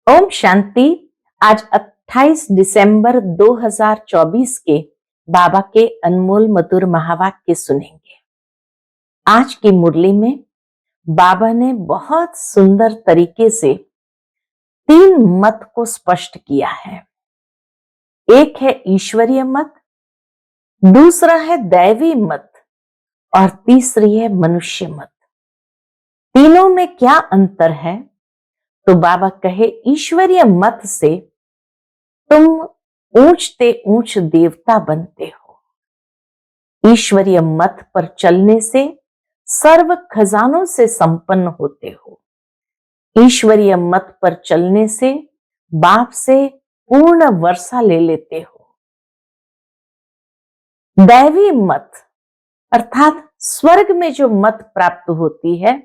ओम शांति। आज 28 दिसंबर 2024 के बाबा के अनमोल मधुर महावाक्य सुनेंगे। आज की मुरली में बाबा ने बहुत सुंदर तरीके से 3 मत को स्पष्ट किया है। एक है ईश्वरीय मत, दूसरा है दैवी मत और तीसरी है मनुष्य मत। तीनों में क्या अंतर है? तो बाबा कहे ईश्वरीय मत से तुम ऊंचते ऊंच देवता बनते हो। ईश्वरीय मत पर चलने से सर्व खजानों से संपन्न होते हो। ईश्वरीय मत पर चलने से बाप से पूर्ण वर्षा ले लेते हो। दैवी मत अर्थात स्वर्ग में जो मत प्राप्त होती है,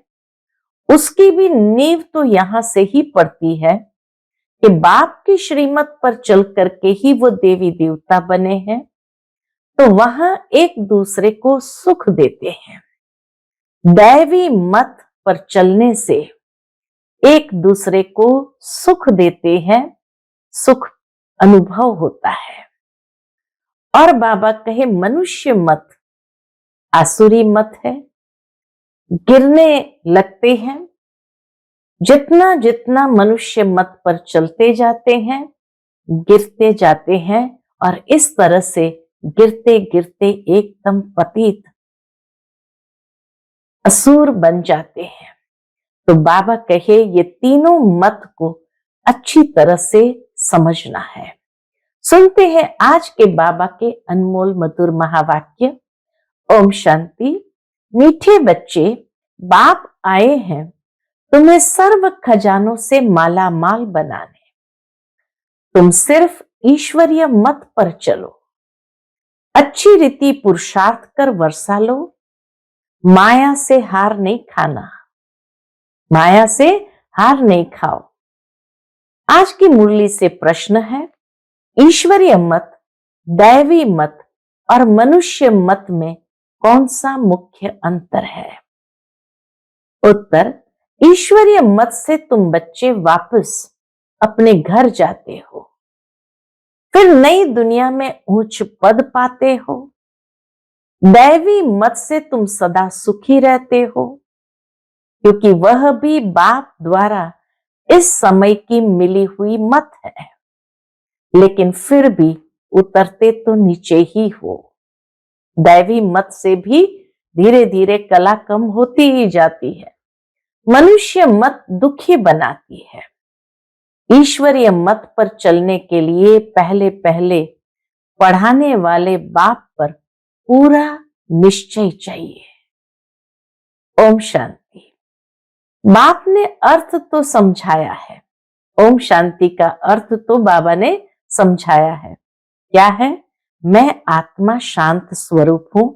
उसकी भी नींव तो यहां से ही पड़ती है कि बाप की श्रीमत पर चल करके ही वो देवी देवता बने हैं, तो वहां एक दूसरे को सुख देते हैं। दैवी मत पर चलने से एक दूसरे को सुख देते हैं, सुख अनुभव होता है। और बाबा कहे मनुष्य मत आसुरी मत है, गिरने लगते हैं। जितना जितना मनुष्य मत पर चलते जाते हैं, गिरते जाते हैं और इस तरह से गिरते गिरते एकदम पतित असुर बन जाते हैं। तो बाबा कहे ये तीनों मत को अच्छी तरह से समझना है। सुनते हैं आज के बाबा के अनमोल मधुर महावाक्य। ओम शांति। मीठे बच्चे, बाप आए हैं तुम्हें सर्व खजानों से माला माल बनाने। तुम सिर्फ ईश्वरीय मत पर चलो, अच्छी रीति पुरुषार्थ कर वर्षा लो। माया से हार नहीं खाना, माया से हार नहीं खाओ। आज की मुरली से प्रश्न है, ईश्वरीय मत, दैवी मत और मनुष्य मत में कौन सा मुख्य अंतर है? उत्तर, ईश्वरीय मत से तुम बच्चे वापस अपने घर जाते हो, फिर नई दुनिया में उच्च पद पाते हो। दैवी मत से तुम सदा सुखी रहते हो, क्योंकि वह भी बाप द्वारा इस समय की मिली हुई मत है, लेकिन फिर भी उतरते तो नीचे ही हो। दैवी मत से भी धीरे धीरे कला कम होती ही जाती है। मनुष्य मत दुखी बनाती है। ईश्वरीय मत पर चलने के लिए पहले पहले पढ़ाने वाले बाप पर पूरा निश्चय चाहिए। ओम शांति। बाप ने अर्थ तो समझाया है, ओम शांति का अर्थ तो बाबा ने समझाया है। क्या है? मैं आत्मा शांत स्वरूप हूं।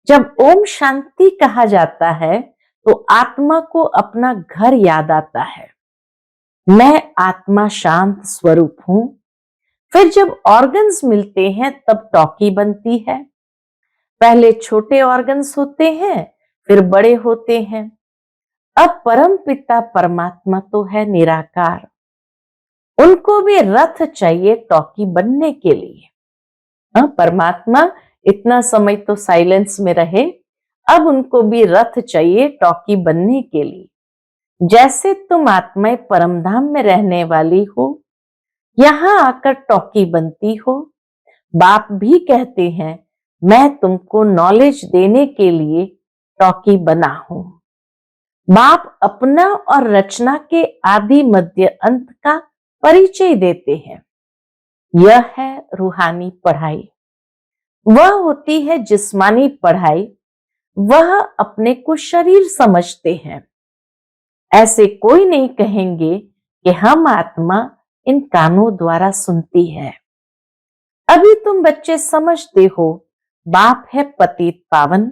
जब ओम शांति कहा जाता है तो आत्मा को अपना घर याद आता है। मैं आत्मा शांत स्वरूप हूं। फिर जब ऑर्गन्स मिलते हैं तब टॉकी बनती है। पहले छोटे ऑर्गन्स होते हैं, फिर बड़े होते हैं। अब परम पिता परमात्मा तो है निराकार, उनको भी रथ चाहिए टॉकी बनने के लिए। परमात्मा इतना समय तो साइलेंस में रहे, अब उनको भी रथ चाहिए टॉकी बनने के लिए। जैसे तुम आत्माएं परमधाम में रहने वाली हो, यहां आकर टॉकी बनती हो। बाप भी कहते हैं मैं तुमको नॉलेज देने के लिए टॉकी बना हूं। बाप अपना और रचना के आदि मध्य अंत का परिचय देते हैं। यह है रूहानी पढ़ाई। वह होती है जिस्मानी पढ़ाई, वह अपने को शरीर समझते हैं। ऐसे कोई नहीं कहेंगे कि हम आत्मा इन कानों द्वारा सुनती है। अभी तुम बच्चे समझते हो बाप है पतित पावन,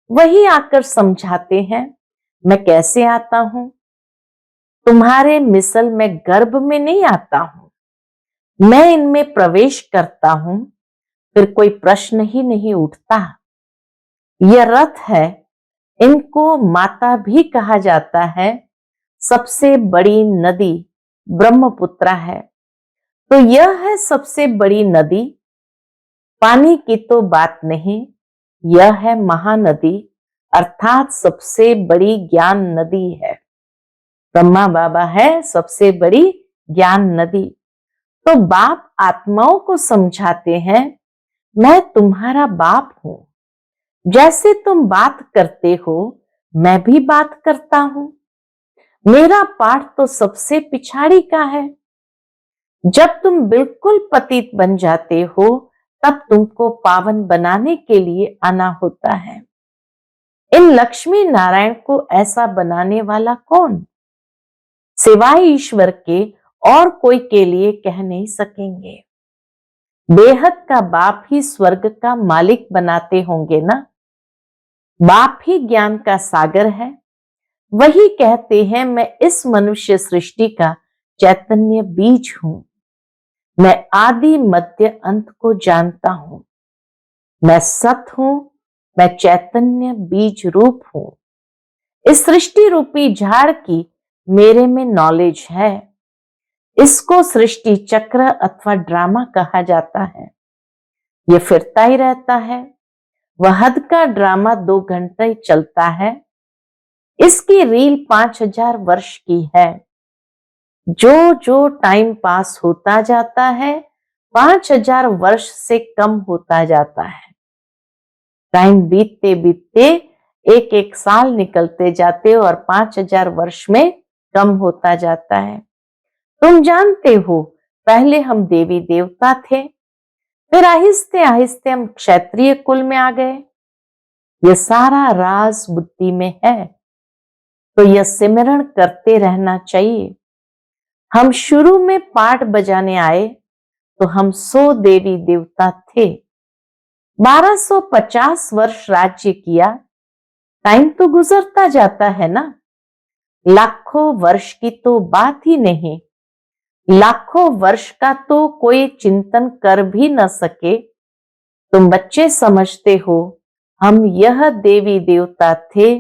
वही आकर समझाते हैं मैं कैसे आता हूं। तुम्हारे मिसल में गर्भ में नहीं आता हूं, मैं इनमें प्रवेश करता हूं, फिर कोई प्रश्न ही नहीं उठता। यह रथ है, इनको माता भी कहा जाता है। सबसे बड़ी नदी ब्रह्मपुत्र है। तो यह है सबसे बड़ी नदी। पानी की तो बात नहीं, यह है महानदी, अर्थात सबसे बड़ी ज्ञान नदी है। ब्रह्मा बाबा है सबसे बड़ी ज्ञान नदी। तो बाप आत्माओं को समझाते हैं, मैं तुम्हारा बाप हूं। जैसे तुम बात करते हो, मैं भी बात करता हूं। मेरा पाठ तो सबसे पिछाड़ी का है। जब तुम बिल्कुल पतित बन जाते हो, तब तुमको पावन बनाने के लिए आना होता है। इन लक्ष्मी नारायण को ऐसा बनाने वाला कौन? सिवाय ईश्वर के और कोई के लिए कह नहीं सकेंगे। बेहद का बाप ही स्वर्ग का मालिक बनाते होंगे ना। बाप ही ज्ञान का सागर है। वही कहते हैं, मैं इस मनुष्य सृष्टि का चैतन्य बीज हूं। मैं आदि मध्य अंत को जानता हूं। मैं सत हूं। मैं चैतन्य बीज रूप हूं। इस सृष्टि रूपी झाड़ की मेरे में नॉलेज है। इसको सृष्टि चक्र अथवा ड्रामा कहा जाता है। ये फिरता ही रहता है। वह हद का ड्रामा 2 घंटे चलता है। इसकी रील 5000 वर्ष की है। जो जो टाइम पास होता जाता है, 5000 वर्ष से कम होता जाता है। टाइम बीतते बीतते एक एक साल निकलते जाते और 5000 वर्ष में कम होता जाता है। तुम जानते हो, पहले हम देवी देवता थे, फिर आहिस्ते आहिस्ते हम क्षत्रिय कुल में आ गए। ये सारा राज बुद्धि में है। तो यह सिमरण करते रहना चाहिए। हम शुरू में पाठ बजाने आए तो हम 100 देवी देवता थे। 1250 वर्ष राज्य किया। टाइम तो गुजरता जाता है ना। लाखों वर्ष की तो बात ही नहीं। लाखों वर्ष का तो कोई चिंतन कर भी न सके। तुम बच्चे समझते हो, हम यह देवी देवता थे।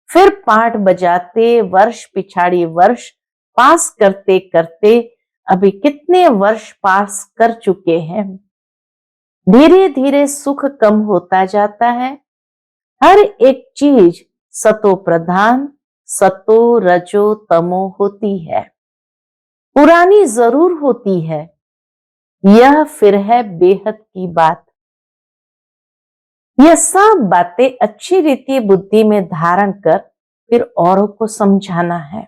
फिर पाठ बजाते वर्ष पिछाड़ी वर्ष पास करते करते अभी कितने वर्ष पास कर चुके हैं। धीरे धीरे सुख कम होता जाता है। हर एक चीज सतो प्रधान, सतो रजो तमो होती है। पुरानी जरूर होती है। यह फिर है बेहद की बात। यह सब बातें अच्छी रीति बुद्धि में धारण कर फिर औरों को समझाना है।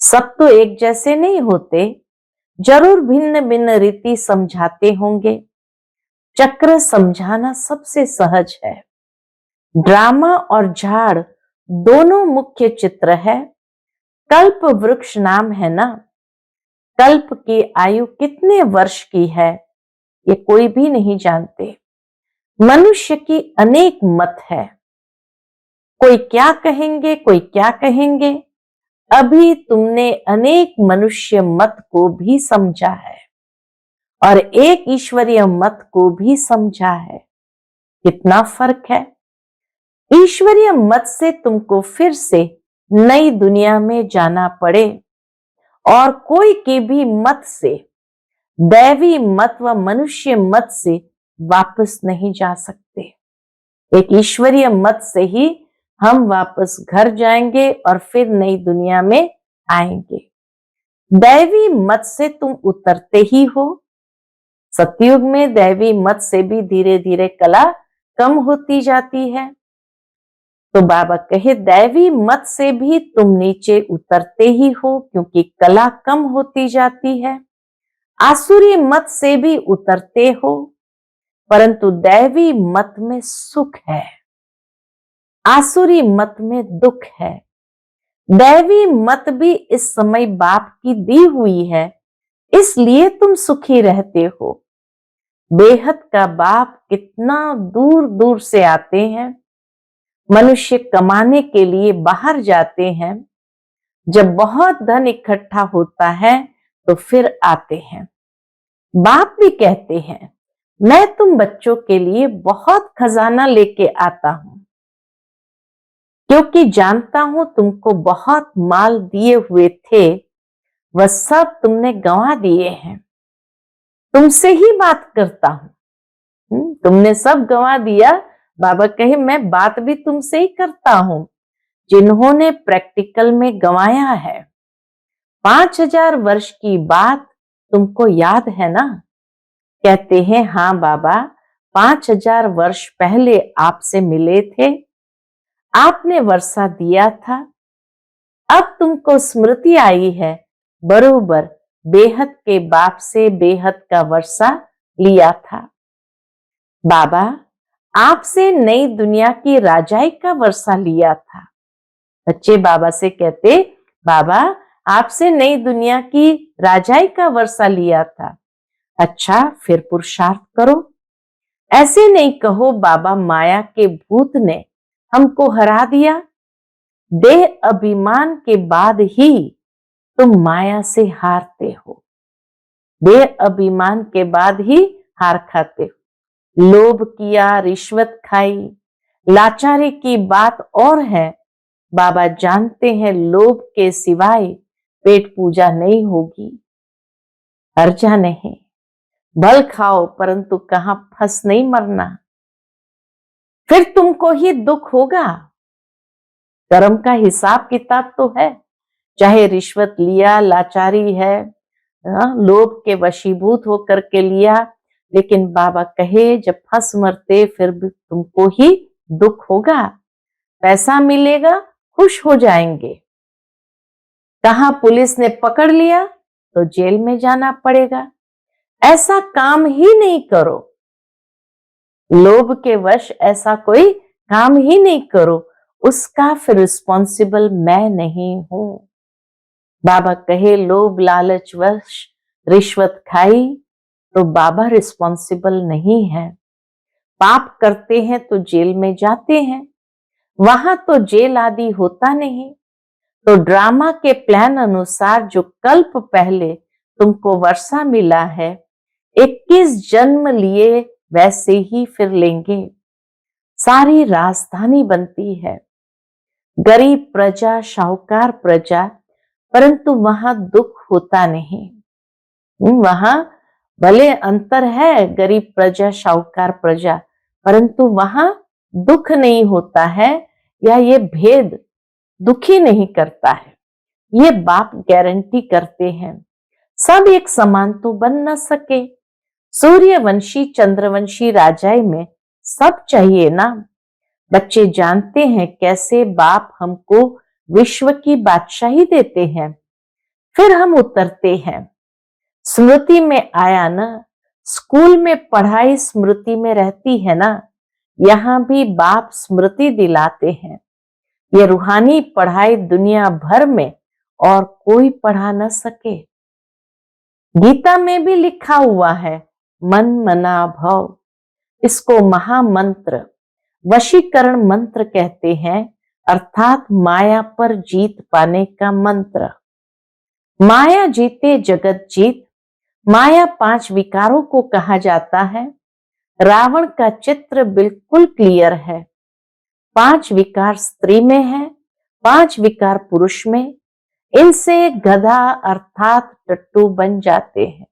सब तो एक जैसे नहीं होते, जरूर भिन्न भिन्न रीति समझाते होंगे। चक्र समझाना सबसे सहज है। ड्रामा और झाड़ दोनों मुख्य चित्र है। कल्प वृक्ष नाम है ना। कल्प की आयु कितने वर्ष की है, ये कोई भी नहीं जानते। मनुष्य की अनेक मत है। कोई क्या कहेंगे, कोई क्या कहेंगे। अभी तुमने अनेक मनुष्य मत को भी समझा है और एक ईश्वरीय मत को भी समझा है। कितना फर्क है। ईश्वरीय मत से तुमको फिर से नई दुनिया में जाना पड़े और कोई के भी मत से, दैवी मत व मनुष्य मत से वापस नहीं जा सकते। एक ईश्वरीय मत से ही हम वापस घर जाएंगे और फिर नई दुनिया में आएंगे। दैवी मत से तुम उतरते ही हो। सतयुग में दैवी मत से भी धीरे धीरे कला कम होती जाती है। तो बाबा कहे, दैवी मत से भी तुम नीचे उतरते ही हो, क्योंकि कला कम होती जाती है। आसुरी मत से भी उतरते हो, परंतु दैवी मत में सुख है, आसुरी मत में दुख है। दैवी मत भी इस समय बाप की दी हुई है, इसलिए तुम सुखी रहते हो। बेहद का बाप कितना दूर दूर से आते हैं। मनुष्य कमाने के लिए बाहर जाते हैं। जब बहुत धन इकट्ठा होता है तो फिर आते हैं। बाप भी कहते हैं, मैं तुम बच्चों के लिए बहुत खजाना लेके आता हूं, क्योंकि जानता हूं तुमको बहुत माल दिए हुए थे। वह सब तुमने गंवा दिए हैं। तुमसे ही बात करता हूं। तुमने सब गंवा दिया। बाबा कहे मैं बात भी तुमसे ही करता हूं, जिन्होंने प्रैक्टिकल में गंवाया है। 5000 वर्ष की बात तुमको याद है ना? कहते हैं हाँ बाबा, 5000 वर्ष पहले आपसे मिले थे, आपने वर्षा दिया था। अब तुमको स्मृति आई है, बरोबर बेहद के बाप से बेहद का वर्षा लिया था। बाबा, आपसे नई दुनिया की राजाई का वर्षा लिया था। बच्चे बाबा से कहते, बाबा आपसे नई दुनिया की राजाई का वर्षा लिया था। अच्छा, फिर पुरुषार्थ करो। ऐसे नहीं कहो बाबा माया के भूत ने हमको हरा दिया। देह अभिमान के बाद ही तुम माया से हारते हो। देह अभिमान के बाद ही हार खाते हो। लोभ किया, रिश्वत खाई, लाचारी की बात और है। बाबा जानते हैं लोभ के सिवाय पेट पूजा नहीं होगी। हर्जा नहीं, भल खाओ परंतु कहां फंस नहीं मरना, फिर तुमको ही दुख होगा। कर्म का हिसाब किताब तो है, चाहे रिश्वत लिया, लाचारी है, लोभ के वशीभूत होकर के लिया, लेकिन बाबा कहे जब फंस मरते फिर भी तुमको ही दुख होगा। पैसा मिलेगा, खुश हो जाएंगे। कहा पुलिस ने पकड़ लिया तो जेल में जाना पड़ेगा। ऐसा काम ही नहीं करो। लोभ के वश ऐसा कोई काम ही नहीं करो, उसका फिर रिस्पॉन्सिबल मैं नहीं हूं। बाबा कहे लोभ लालच वश रिश्वत खाई तो बाबा रिस्पॉन्सिबल नहीं है। पाप करते हैं तो जेल में जाते हैं, वहां तो जेल आदि होता नहीं। तो ड्रामा के प्लान अनुसार जो कल्प पहले तुमको वर्षा मिला है, 21 जन्म लिए वैसे ही फिर लेंगे। सारी राजधानी बनती है, गरीब प्रजा, शाहूकार प्रजा, परंतु वहां दुख होता नहीं। वहां भले अंतर है, गरीब प्रजा शाहूकार प्रजा, परंतु वहां दुख नहीं होता है, या ये भेद दुखी नहीं करता है। ये बाप गारंटी करते हैं। सब एक समान तो बन न सके। सूर्यवंशी चंद्रवंशी राजाई में सब चाहिए ना। बच्चे जानते हैं कैसे बाप हमको विश्व की बादशाही देते हैं, फिर हम उतरते हैं। स्मृति में आया ना, स्कूल में पढ़ाई स्मृति में रहती है ना, यहां भी बाप स्मृति दिलाते हैं। ये रूहानी पढ़ाई दुनिया भर में और कोई पढ़ा न सके। गीता में भी लिखा हुआ है मन मना भव, इसको महामंत्र, वशीकरण मंत्र कहते हैं, अर्थात माया पर जीत पाने का मंत्र। माया जीते जगत जीत। माया 5 विकारों को कहा जाता है। रावण का चित्र बिल्कुल क्लियर है। 5 विकार स्त्री में है, 5 विकार पुरुष में। इनसे गधा अर्थात टट्टू बन जाते हैं,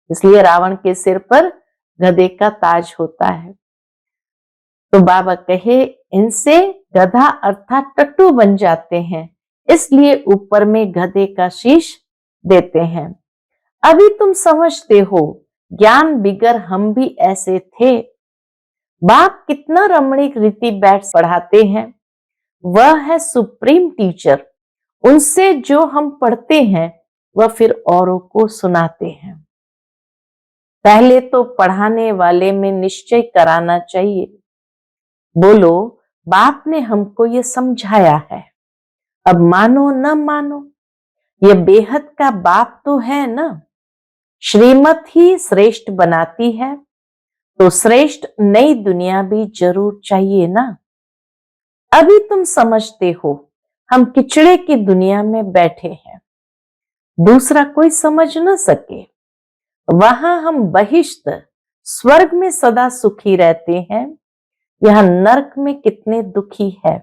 इसलिए रावण के सिर पर गधे का ताज होता है। तो बाबा कहे इनसे गधा अर्थात टट्टू बन जाते हैं, इसलिए ऊपर में गधे का शीश देते हैं। अभी तुम समझते हो, ज्ञान बिगर हम भी ऐसे थे। बाप कितना रमणीक रीति बैठ पढ़ाते हैं। वह है सुप्रीम टीचर। उनसे जो हम पढ़ते हैं वह फिर औरों को सुनाते हैं। पहले तो पढ़ाने वाले में निश्चय कराना चाहिए। बोलो बाप ने हमको ये समझाया है, अब मानो न मानो, ये बेहद का बाप तो है ना। श्रीमत ही श्रेष्ठ बनाती है, तो श्रेष्ठ नई दुनिया भी जरूर चाहिए ना। अभी तुम समझते हो हम किचड़े की दुनिया में बैठे हैं, दूसरा कोई समझ न सके। वहां हम बहिष्ठ स्वर्ग में सदा सुखी रहते हैं, यह नरक में कितने दुखी है।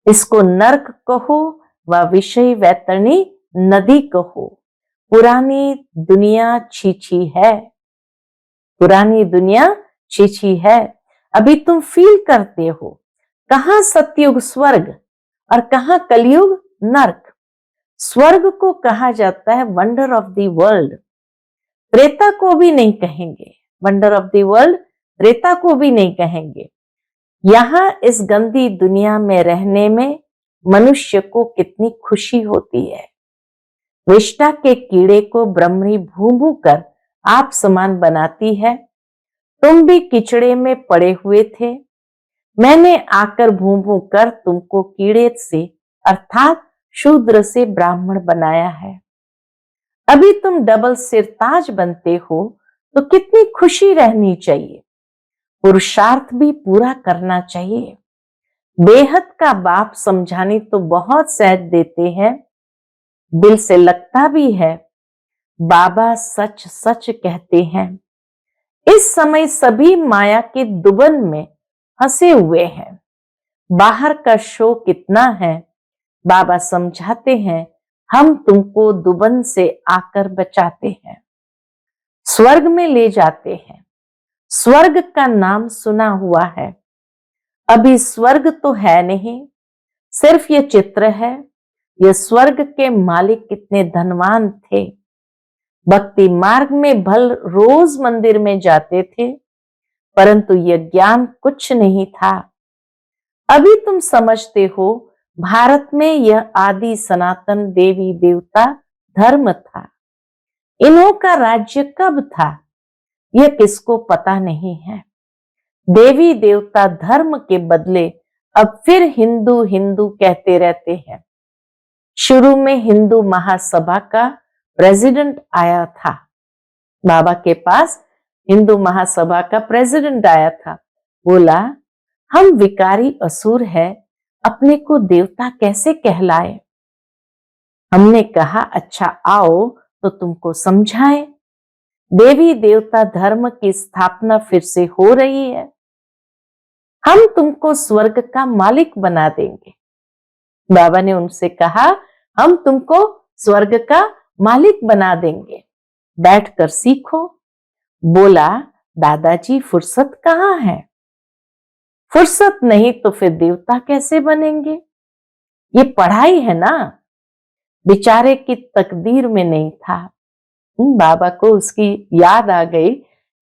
इसको नरक कहो व विषय वैतरणी नदी कहो, पुरानी दुनिया छीछी है, पुरानी दुनिया छीछी है। अभी तुम फील करते हो कहां सतयुग स्वर्ग और कहां कलयुग नर्क। स्वर्ग को कहा जाता है wonder of the world, Treta को भी नहीं कहेंगे, wonder of the world Treta को भी नहीं कहेंगे। यहां इस गंदी दुनिया में रहने में मनुष्य को कितनी खुशी होती है। विष्टा के कीड़े को ब्रह्मणी भू भू कर आप समान बनाती है। तुम भी किचड़े में पड़े हुए थे, मैंने आकर भू भू कर तुमको कीड़े से अर्थात शूद्र से ब्राह्मण बनाया है। अभी तुम डबल सिरताज बनते हो तो कितनी खुशी रहनी चाहिए। पुरुषार्थ भी पूरा करना चाहिए। बेहद का बाप समझाने तो बहुत सहज देते हैं, दिल से लगता भी है। बाबा सच सच कहते हैं। इस समय सभी माया के दुबन में फंसे हुए हैं। बाहर का शो कितना है, बाबा समझाते हैं, हम तुमको दुबन से आकर बचाते हैं, स्वर्ग में ले जाते हैं। स्वर्ग का नाम सुना हुआ है, अभी स्वर्ग तो है नहीं, सिर्फ ये चित्र है। ये स्वर्ग के मालिक कितने धनवान थे, भक्ति मार्ग में भल रोज मंदिर में जाते थे, परंतु यह ज्ञान कुछ नहीं था। अभी तुम समझते हो भारत में यह आदि सनातन देवी देवता धर्म था। इन्हों का राज्य कब था यह किसको पता नहीं है। देवी देवता धर्म के बदले अब फिर हिंदू हिंदू कहते रहते हैं। शुरू में हिंदू महासभा का प्रेसिडेंट आया था, बाबा के पास हिंदू महासभा का प्रेसिडेंट आया था। बोला, हम विकारी असुर है, अपने को देवता कैसे कहलाए। हमने कहा, अच्छा आओ तो तुमको समझाएं। देवी देवता धर्म की स्थापना फिर से हो रही है। हम तुमको स्वर्ग का मालिक बना देंगे। बाबा ने उनसे कहा, हम तुमको स्वर्ग का मालिक बना देंगे, बैठकर सीखो। बोला, दादाजी फुर्सत कहाँ है। फुर्सत नहीं तो फिर देवता कैसे बनेंगे, ये पढ़ाई है ना। बेचारे की तकदीर में नहीं था। बाबा को उसकी याद आ गई,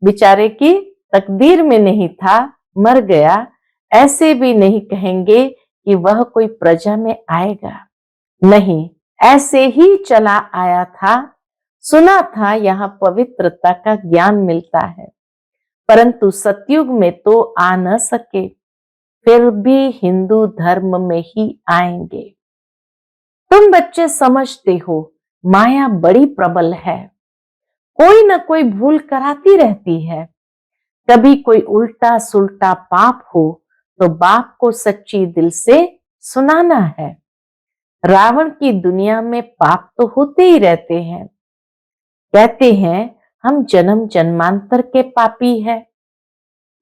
बेचारे की तकदीर में नहीं था, मर गया। ऐसे भी नहीं कहेंगे कि वह कोई प्रजा में आएगा, नहीं, ऐसे ही चला आया था। सुना था यहाँ पवित्रता का ज्ञान मिलता है, परंतु सतयुग में तो आ न सके, फिर भी हिंदू धर्म में ही आएंगे। तुम बच्चे समझते हो माया बड़ी प्रबल है, कोई न कोई भूल कराती रहती है। कभी कोई उल्टा सुल्टा पाप हो तो बाप को सच्ची दिल से सुनाना है। रावण की दुनिया में पाप तो होते ही रहते हैं। कहते हैं हम जन्म जन्मांतर के पापी है।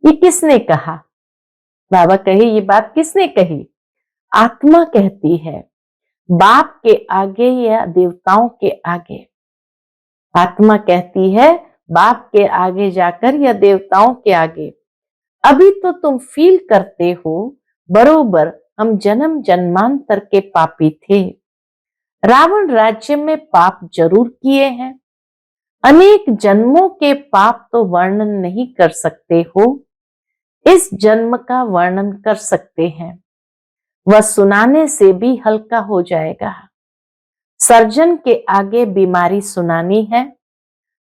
ये किसने कहा। बाबा कहे, ये बात किसने कही। आत्मा कहती है, बाप के आगे या देवताओं के आगे। आत्मा कहती है बाप के आगे जाकर या देवताओं के आगे। अभी तो तुम फील करते हो बरोबर हम जन्म जन्मांतर के पापी थे। रावण राज्य में पाप जरूर किए हैं, अनेक जन्मों के पाप तो वर्णन नहीं कर सकते हो, इस जन्म का वर्णन कर सकते हैं, वह सुनाने से भी हल्का हो जाएगा। सर्जन के आगे बीमारी सुनानी है,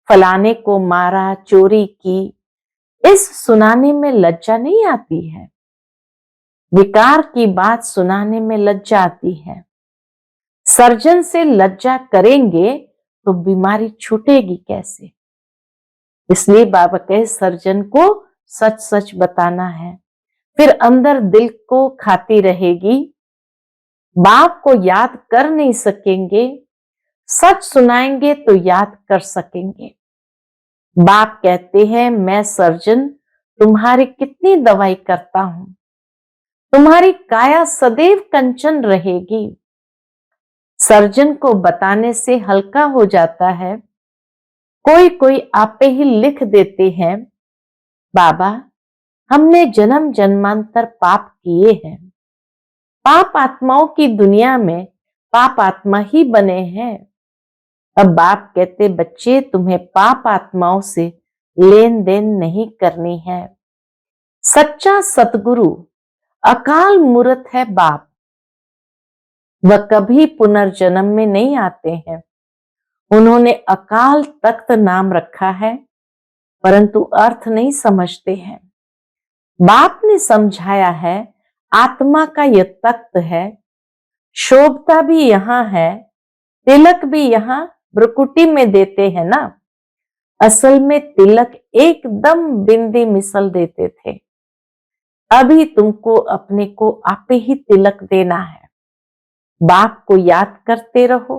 फलाने को मारा, चोरी की, इस सुनाने में लज्जा नहीं आती है। विकार की बात सुनाने में लज्जा आती है। सर्जन से लज्जा करेंगे तो बीमारी छूटेगी कैसे। इसलिए बाबा कहे सर्जन को सच सच बताना है, फिर अंदर दिल को खाती रहेगी। बाप को याद कर नहीं सकेंगे, सच सुनाएंगे तो याद कर सकेंगे। बाप कहते हैं, मैं सर्जन तुम्हारी कितनी दवाई करता हूं, तुम्हारी काया सदैव कंचन रहेगी। सर्जन को बताने से हल्का हो जाता है। कोई कोई आपे ही लिख देते हैं, बाबा हमने जन्म जन्मांतर पाप किए हैं, पाप आत्माओं की दुनिया में पाप आत्मा ही बने हैं। अब बाप कहते, बच्चे तुम्हें पाप आत्माओं से लेन देन नहीं करनी है। सच्चा सतगुरु अकाल मूर्त है बाप, वह कभी पुनर्जन्म में नहीं आते हैं। उन्होंने अकाल तख्त नाम रखा है, परंतु अर्थ नहीं समझते हैं। बाप ने समझाया है, आत्मा का यह तख्त है, शोभता भी यहां है, तिलक भी यहां भ्रुकुटी में देते हैं ना। असल में तिलक एकदम बिंदी मिसल देते थे। अभी तुमको अपने को आपे ही तिलक देना है। बाप को याद करते रहो,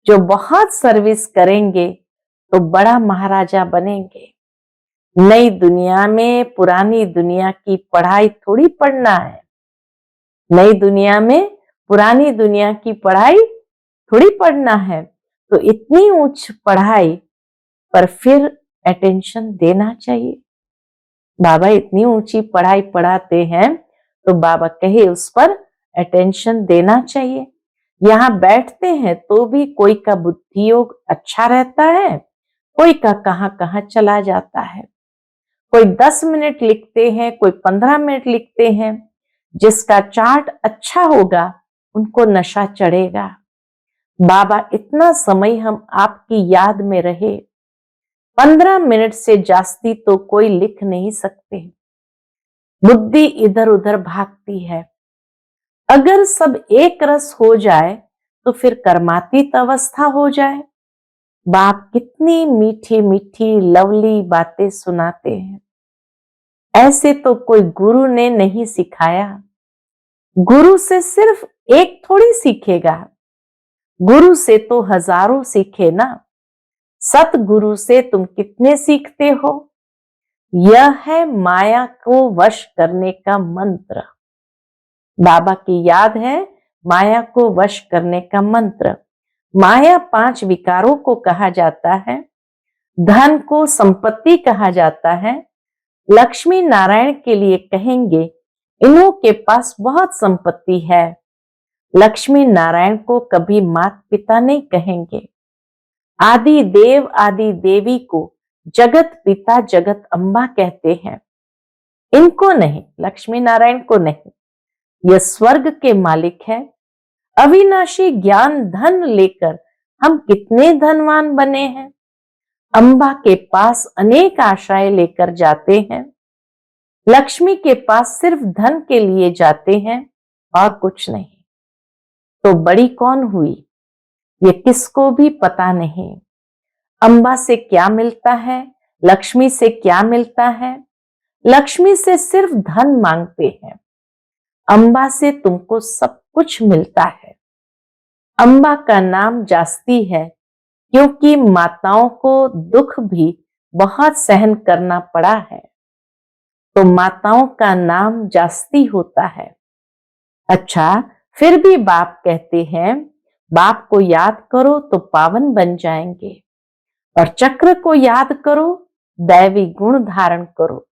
जो बहुत सर्विस करेंगे तो बड़ा महाराजा बनेंगे। नई दुनिया में पुरानी दुनिया की पढ़ाई थोड़ी पढ़ना है। नई दुनिया में पुरानी दुनिया की पढ़ाई थोड़ी पढ़ना है। तो इतनी उच्च पढ़ाई पर फिर अटेंशन देना चाहिए। बाबा इतनी ऊंची पढ़ाई पढ़ाते हैं तो बाबा कहे उस पर अटेंशन देना चाहिए। यहाँ बैठते हैं तो भी कोई का बुद्धि योग अच्छा रहता है, कोई का कहां कहां चला जाता है। कोई 10 मिनट लिखते हैं, कोई 15 मिनट लिखते हैं। जिसका चार्ट अच्छा होगा उनको नशा चढ़ेगा। बाबा इतना समय हम आपकी याद में रहे, 15 मिनट से जास्ती तो कोई लिख नहीं सकते। बुद्धि इधर उधर भागती है। अगर सब एक रस हो जाए तो फिर कर्मातीत अवस्था हो जाए। बाप कितनी मीठी मीठी लवली बातें सुनाते हैं। ऐसे तो कोई गुरु ने नहीं सिखाया। गुरु से सिर्फ एक थोड़ी सीखेगा, गुरु से तो हजारों सीखे ना। सतगुरु से तुम कितने सीखते हो? यह है माया को वश करने का मंत्र। बाबा की याद है, माया को वश करने का मंत्र। माया 5 विकारों को कहा जाता है। धन को संपत्ति कहा जाता है। लक्ष्मी नारायण के लिए कहेंगे, इन्हों के पास बहुत संपत्ति है। लक्ष्मी नारायण को कभी माता पिता नहीं कहेंगे। आदि देव आदि देवी को जगत पिता जगत अम्बा कहते हैं। इनको नहीं, लक्ष्मी नारायण को नहीं। यह स्वर्ग के मालिक है। अविनाशी ज्ञान धन लेकर हम कितने धनवान बने हैं। अम्बा के पास अनेक आशाएं लेकर जाते हैं। लक्ष्मी के पास सिर्फ धन के लिए जाते हैं और कुछ नहीं। तो बड़ी कौन हुई, ये किसको भी पता नहीं। अम्बा से क्या मिलता है, लक्ष्मी से क्या मिलता है? लक्ष्मी से सिर्फ धन मांगते हैं। अम्बा से तुमको सब कुछ मिलता है। अम्बा का नाम जास्ती है क्योंकि माताओं को दुख भी बहुत सहन करना पड़ा है, तो माताओं का नाम जास्ती होता है। अच्छा, फिर भी बाप कहते हैं, बाप को याद करो तो पावन बन जाएंगे, और चक्र को याद करो, दैवी गुण धारण करो,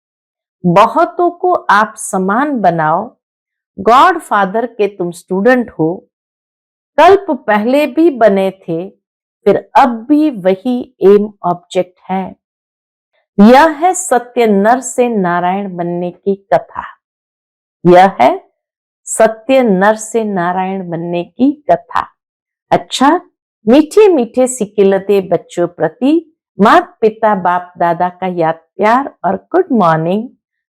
बहुतों को आप समान बनाओ। गॉड फादर के तुम स्टूडेंट हो। कल्प पहले भी बने थे, फिर अब भी वही एम ऑब्जेक्ट है। यह है सत्य नर से नारायण बनने की कथा। यह है सत्य नर से नारायण बनने की कथा। अच्छा, मीठे मीठे सिकिलते बच्चों प्रति माता पिता बाप दादा का याद प्यार और गुड मॉर्निंग।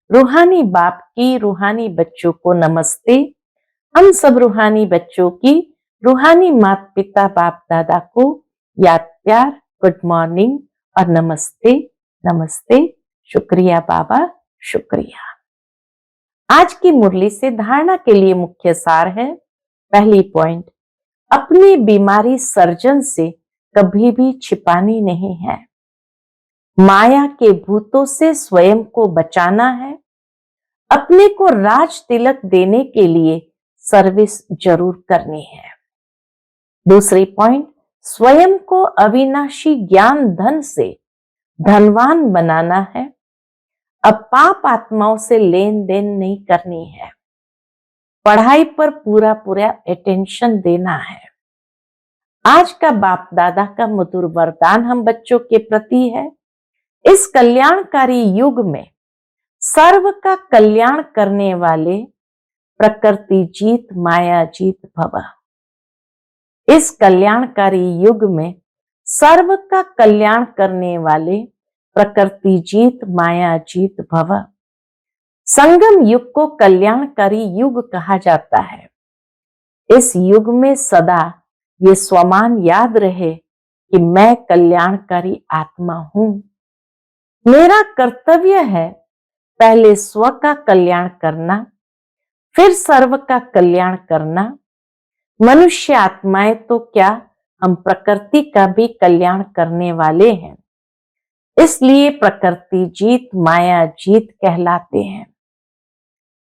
रूहानी बाप की रूहानी बच्चों को नमस्ते। हम सब रूहानी बच्चों की रूहानी माता पिता बाप दादा को याद प्यार, गुड मॉर्निंग और नमस्ते नमस्ते। शुक्रिया बाबा, शुक्रिया। आज की मुरली से धारणा के लिए मुख्य सार है। पहली पॉइंट, अपनी बीमारी सर्जन से कभी भी छिपानी नहीं है। माया के भूतों से स्वयं को बचाना है। अपने को राज तिलक देने के लिए सर्विस जरूर करनी है। दूसरी पॉइंट, स्वयं को अविनाशी ज्ञान धन से धनवान बनाना है। अब पाप आत्माओं से लेन देन नहीं करनी है, पढ़ाई पर पूरा पूरा अटेंशन देना है। आज का बाप दादा का मधुर वरदान हम बच्चों के प्रति है, इस कल्याणकारी युग में सर्व का कल्याण करने वाले प्रकृति जीत माया जीत भव। इस कल्याणकारी युग में सर्व का कल्याण करने वाले प्रकृति जीत माया जीत भव। संगम युग को कल्याणकारी युग कहा जाता है। इस युग में सदा ये स्वमान याद रहे कि मैं कल्याणकारी आत्मा हूं। मेरा कर्तव्य है पहले स्व का कल्याण करना, फिर सर्व का कल्याण करना। मनुष्य आत्माएं तो क्या, हम प्रकृति का भी कल्याण करने वाले हैं, इसलिए प्रकृति जीत माया जीत कहलाते हैं।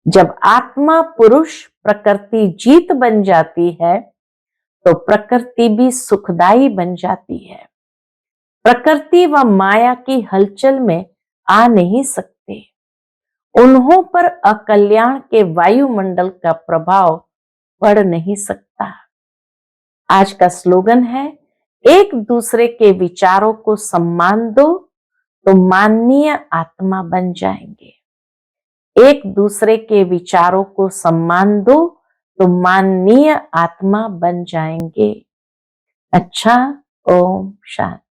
जब आत्मा पुरुष प्रकृति जीत बन जाती है तो प्रकृति भी सुखदाई बन जाती है। प्रकृति व माया की हलचल में आ नहीं सकते, उन्हों पर अकल्याण के वायुमंडल का प्रभाव पड़ नहीं सकता। आज का स्लोगन है, एक दूसरे के विचारों को सम्मान दो तो माननीय आत्मा बन जाएंगे। एक दूसरे के विचारों को सम्मान दो तो माननीय आत्मा बन जाएंगे। अच्छा, ओम शांति।